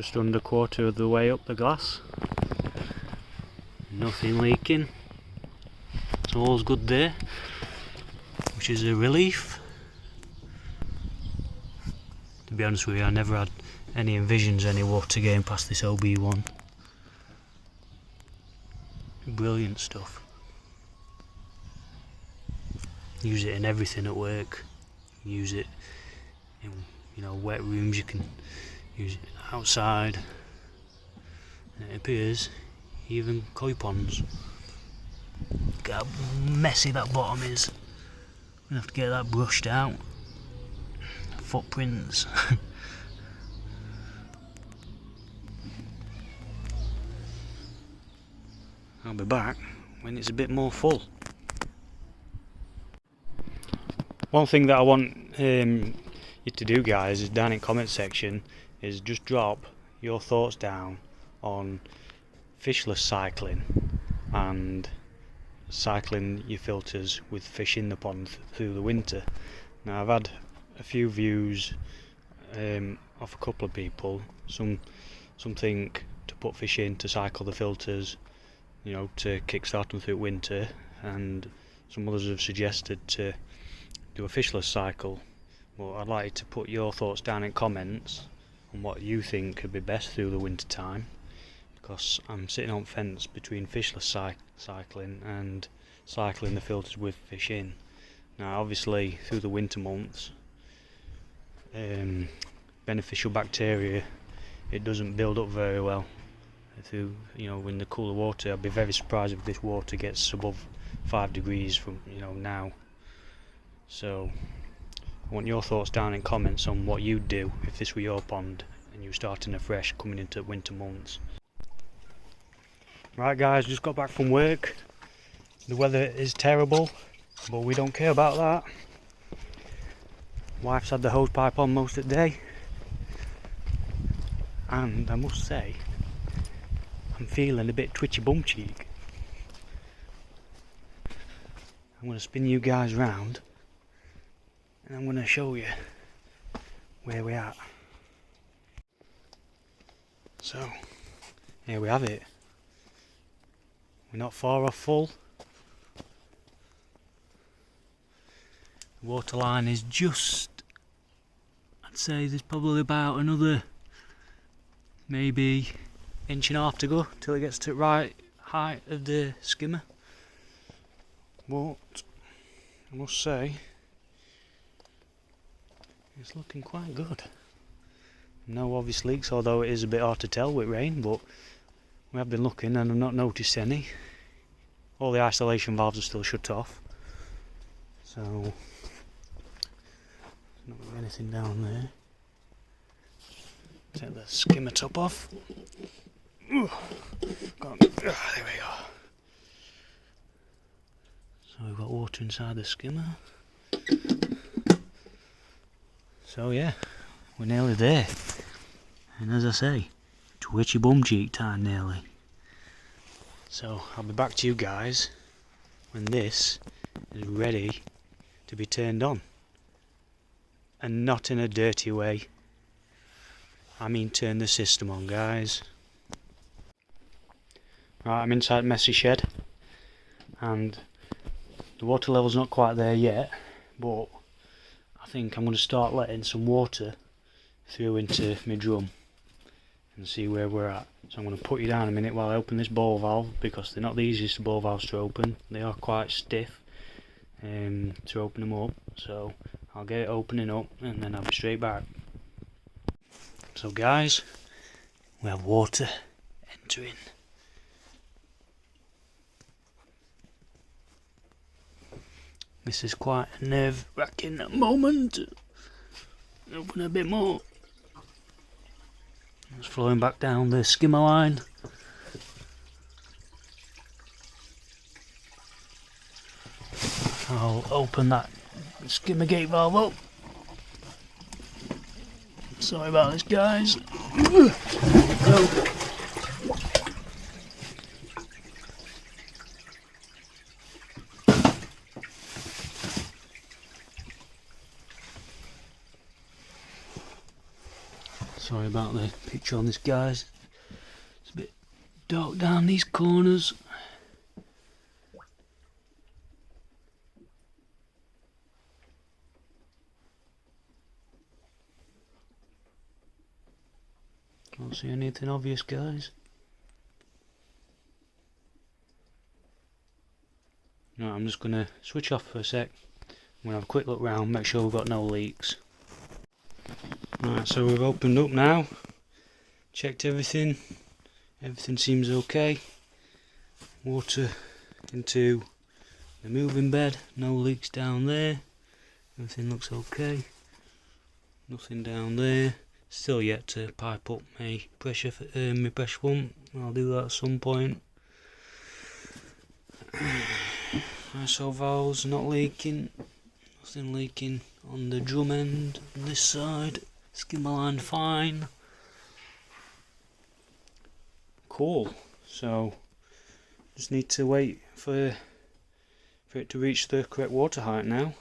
just under quarter of the way up the glass. Nothing leaking. It's all's good there, which is a relief. To be honest with you, I never had any envisions any water getting past this OB1. Brilliant stuff. Use it in everything at work. Use it in, wet rooms. You can use it outside. And it appears even koi ponds. Look how messy that bottom is. I'm gonna have to get that brushed out. Footprints. I'll be back when it's a bit more full. One thing that I want you to do, guys, is down in the comment section is just drop your thoughts down on fishless cycling and cycling your filters with fish in the pond through the winter. Now, I've had a few views off a couple of people. Some think to put fish in to cycle the filters, to kickstart them through winter, and some others have suggested to do a fishless cycle. Well, I'd like you to put your thoughts down in comments on what you think could be best through the winter time, because I'm sitting on fence between fishless cycling and cycling the filters with fish in. Now, obviously, through the winter months, beneficial bacteria, it doesn't build up very well through, in the cooler water. I'd be very surprised if this water gets above 5 degrees from now. So I want your thoughts down in comments on what you'd do if this were your pond and you were starting afresh coming into winter months. Right, guys, just got back from work. The weather is terrible, but we don't care about that. Wife's had the hose pipe on most of the day, and I must say I'm feeling a bit twitchy bum cheek. I'm going to spin you guys round and I'm going to show you where we're at. So here we have it. We're not far off full. The water line is just, I'd say there's probably about another maybe inch and a half to go till it gets to the right height of the skimmer. But I must say it's looking quite good. No obvious leaks, although it is a bit hard to tell with rain, but we have been looking and I've not noticed any. All the isolation valves are still shut off, so not got anything down there. Take the skimmer top off. There we go. So we've got water inside the skimmer. So yeah, we're nearly there. And as I say, twitchy bum cheek time nearly. So I'll be back to you guys when this is ready to be turned on. And not in a dirty way. I mean turn the system on, guys. Right, I'm inside Messy Shed, and the water level's not quite there yet, but I think I'm going to start letting some water through into my drum and see where we're at. So I'm going to put you down a minute while I open this ball valve, because they're not the easiest ball valves to open. They are quite stiff to open them up, so I'll get it opening up and then I'll be straight back. So guys, we have water entering. This is quite a nerve-wracking moment. Open a bit more. It's flowing back down the skimmer line. I'll open that skimmer gate valve up. Sorry about this, guys. There we go. Sorry about the picture on this, guys. It's a bit dark down these corners. Can't see anything obvious, guys. Right, I'm just going to switch off for a sec. I'm going to have a quick look round, make sure we've got no leaks. Right, so we've opened up now, checked everything, everything seems okay. Water into the moving bed, no leaks down there, everything looks okay. Nothing down there, still yet to pipe up my pressure pump, I'll do that at some point. ISO valves not leaking, nothing leaking on the drum end on this side. Skimmer line fine. Cool. So just need to wait for it to reach the correct water height now,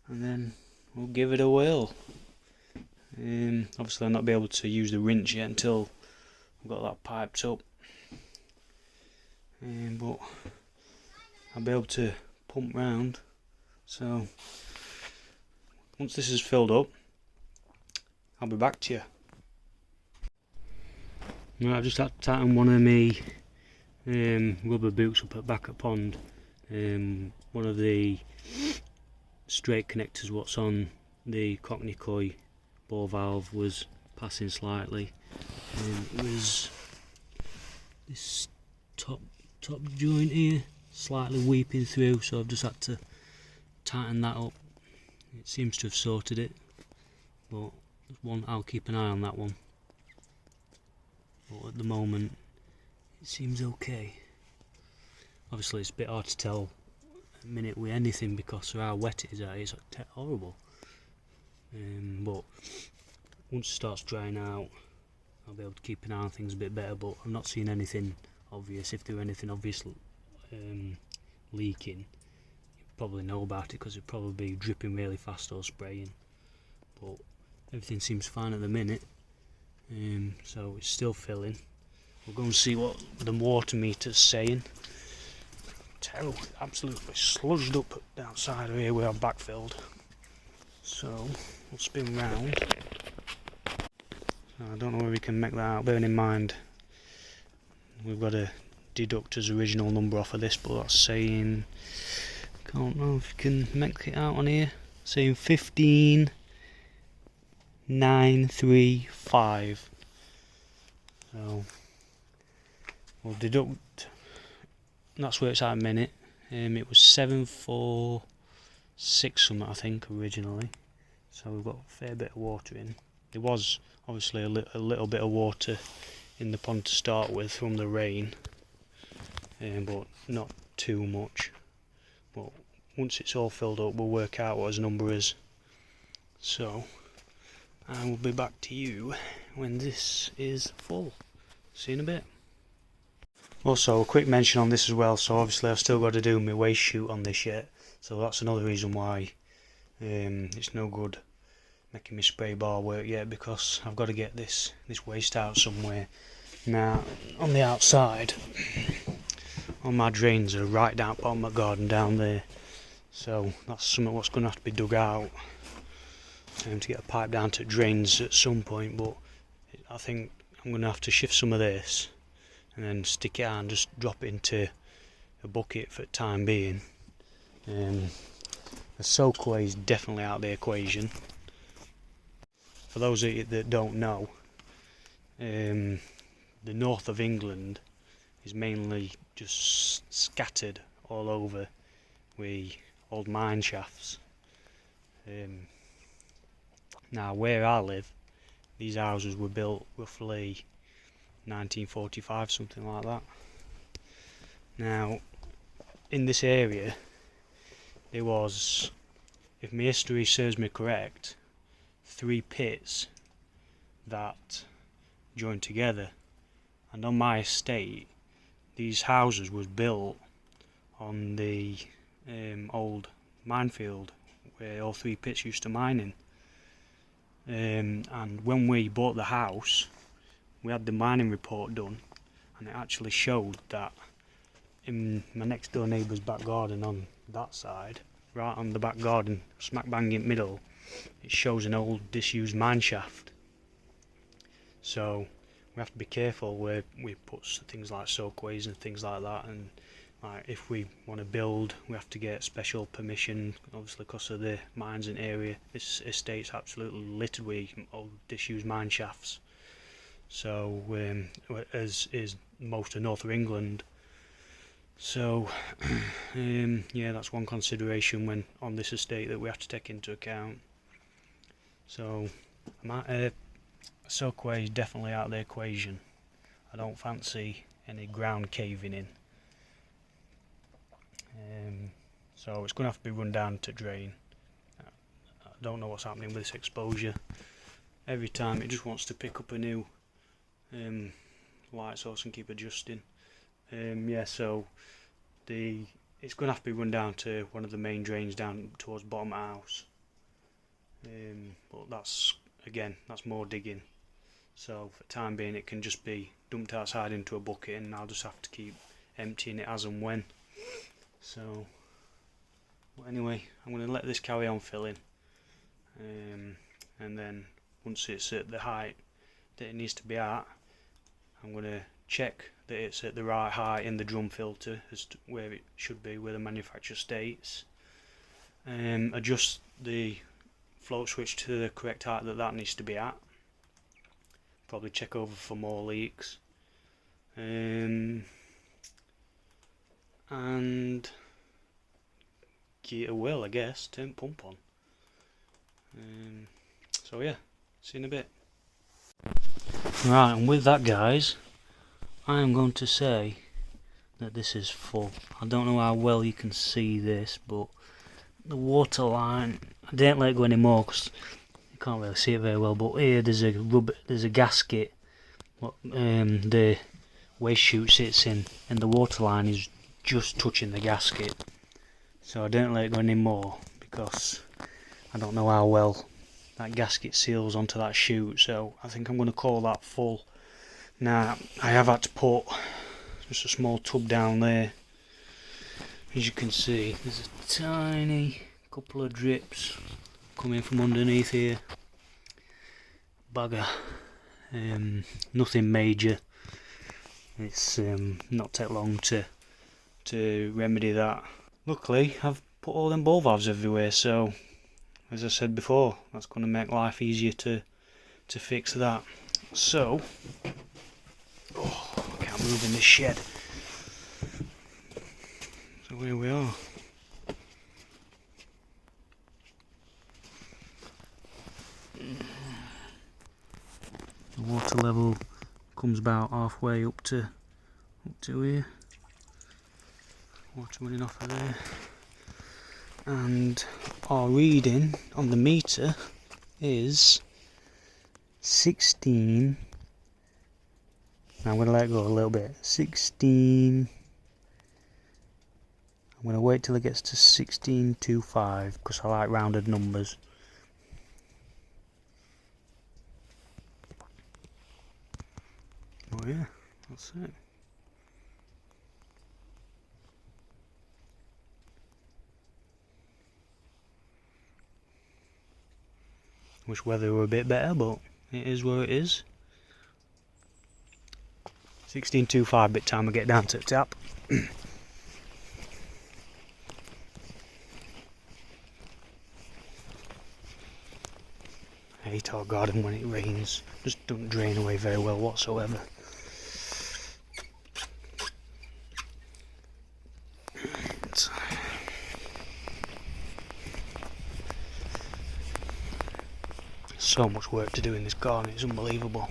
and then we'll give it a whirl. Obviously I'll not be able to use the rinse yet until I've got that piped up, but I'll be able to pump round. So once this is filled up, I'll be back to you. Right, I've just had to tighten one of my rubber boots up at back at pond. One of the straight connectors what's on the Cockney Coy bore valve was passing slightly. It was this top joint here slightly weeping through, so I've just had to tighten that up. It seems to have sorted it, but I'll keep an eye on that one. But at the moment it seems okay. Obviously it's a bit hard to tell a minute with anything because of how wet it is out here. It's horrible. But once it starts drying out, I'll be able to keep an eye on things a bit better. But I'm not seeing anything obvious. If there were anything obvious leaking, you'd probably know about it because it'd probably be dripping really fast or spraying. But everything seems fine at the minute, so it's still filling. We'll go and see what the water meter's saying. Terrible, absolutely sludged up outside of here where I've backfilled. So we'll spin round. So I don't know whether we can make that out, bearing in mind we've got to deduct his original number off of this, but that's saying, can't know if you can make it out on here, saying 15,935. So we'll deduct, that's where it's at a minute. It was 746 something I think originally, so we've got a fair bit of water in. There was obviously a little bit of water in the pond to start with from the rain, but not too much. But once it's all filled up, we'll work out what his number is. So I will be back to you when this is full. See you in a bit. Also, a quick mention on this as well. So obviously I've still got to do my waste chute on this yet, so that's another reason why it's no good making my spray bar work yet, because I've got to get this waste out somewhere. Now on the outside, all my drains are right down bottom of my garden down there, so that's something what's going to have to be dug out to get a pipe down to drains at some point. But I think I'm going to have to shift some of this and then stick it out and just drop it into a bucket for the time being. The soakaway is definitely out of the equation. For those of you that don't know, the north of England is mainly just scattered all over with old mine shafts. Now where I live, these houses were built roughly 1945, something like that. Now in this area there was, if my history serves me correct, 3 pits that joined together, and on my estate these houses was built on the old minefield where all 3 pits used to mine in. and when we bought the house, we had the mining report done, and it actually showed that in my next door neighbour's back garden on that side, right on the back garden, smack bang in the middle, it shows an old disused mine shaft. So we have to be careful where we put things like soakways and things like that, and like if we want to build, we have to get special permission, obviously because of the mines and area. This estate's absolutely littered with old disused mine shafts. So as is most of North of England. So yeah, that's one consideration when on this estate that we have to take into account. So soakaway is definitely out of the equation. I don't fancy any ground caving in. So it's going to have to be run down to drain. I don't know what's happening with this exposure. Every time it just wants to pick up a new light source and keep adjusting. Yeah, so it's going to have to be run down to one of the main drains down towards the bottom of the house. But that's more digging. So for the time being, it can just be dumped outside into a bucket, and I'll just have to keep emptying it as and when. So, but anyway, I'm going to let this carry on filling, and then once it's at the height that it needs to be at, I'm going to check that it's at the right height in the drum filter as to where it should be, where the manufacturer states, adjust the float switch to the correct height that needs to be at, probably check over for more leaks, and give it a whirl, I guess, turn pump on. So yeah, see you in a bit. Right, and with that, guys, I am going to say that this is full. I don't know how well you can see this, but the water line, I didn't let go anymore because you can't really see it very well, but here there's a gasket what the waste chute sits in, and the water line is just touching the gasket. So I didn't let it go anymore because I don't know how well that gasket seals onto that chute, so I think I'm going to call that full. Now I have had to put just a small tub down there. As you can see, there's a tiny couple of drips coming from underneath here. Bugger. Nothing major. It's not take long to remedy that. Luckily I've put all them ball valves everywhere, so as I said before, that's going to make life easier to fix that. So I can't move in this shed. So here we are. The water level comes about halfway up to here. Water running off of there. And our reading on the meter is 16. Now I'm going to let go a little bit. 16. I'm going to wait till it gets to 16.25 because I like rounded numbers. Oh yeah, that's it. Wish weather were a bit better, but it is where it is. 16.25 bit time I get down to the tap. I hate our garden when it rains. Just don't drain away very well whatsoever. So much work to do in this garden, it's unbelievable.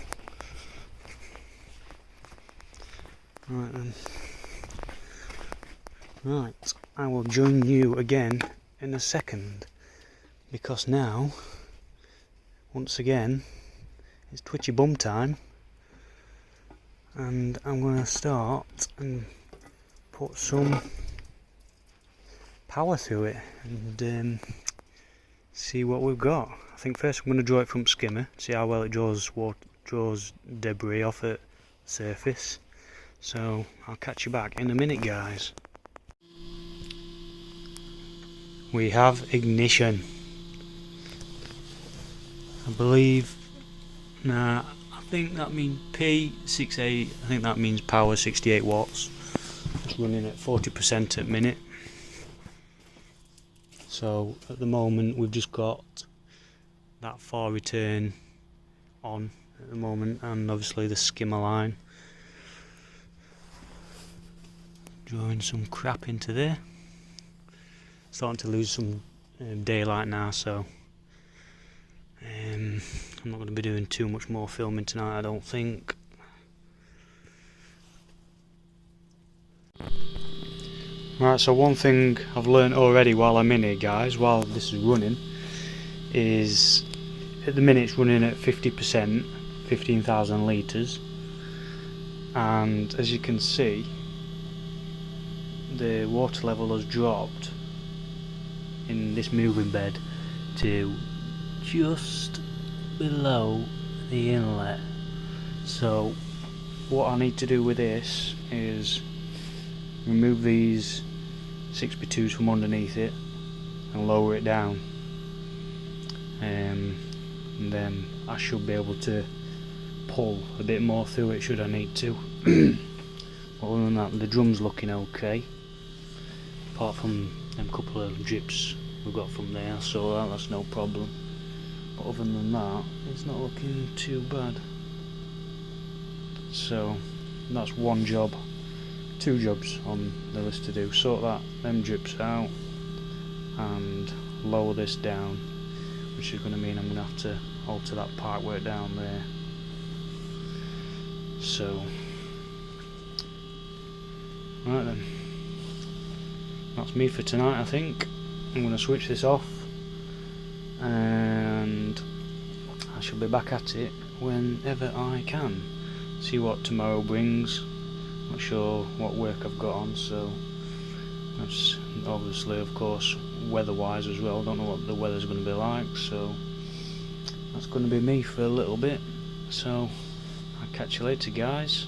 Right then. Right, I will join you again in a second, because now, once again, it's twitchy bum time, and I'm going to start and put some power through it and see what we've got. I think first I'm going to draw it from skimmer, see how well it draws debris off at the surface. So I'll catch you back in a minute, guys. We have ignition. I believe, I think that means P68, I think that means power 68 watts. It's running at 40% at minute. So at the moment we've just got that far return on at the moment, and obviously the skimmer line. Drawing some crap into there. Starting to lose some daylight now, so I'm not going to be doing too much more filming tonight, I don't think. Right, so one thing I've learned already while I'm in here, guys, while this is running, is at the minute it's running at 50%, 15,000 litres, and as you can see the water level has dropped in this moving bed to just below the inlet. So what I need to do with this is remove these 6x2s from underneath it and lower it down, and then I should be able to pull a bit more through it should I need to. Other than that, the drum's looking okay, apart from them couple of drips we've got from there, so that's no problem. But other than that, it's not looking too bad. So that's one job. Two jobs on the list to do: sort them drips out and lower this down, which is going to mean I'm going to have to alter that pipe work down there. So right then, that's me for tonight. I think I'm going to switch this off and I shall be back at it whenever I can. See what tomorrow brings. Not sure what work I've got on, so that's obviously, of course, weather-wise as well. Don't know what the weather's going to be like, so that's going to be me for a little bit. So I'll catch you later, guys.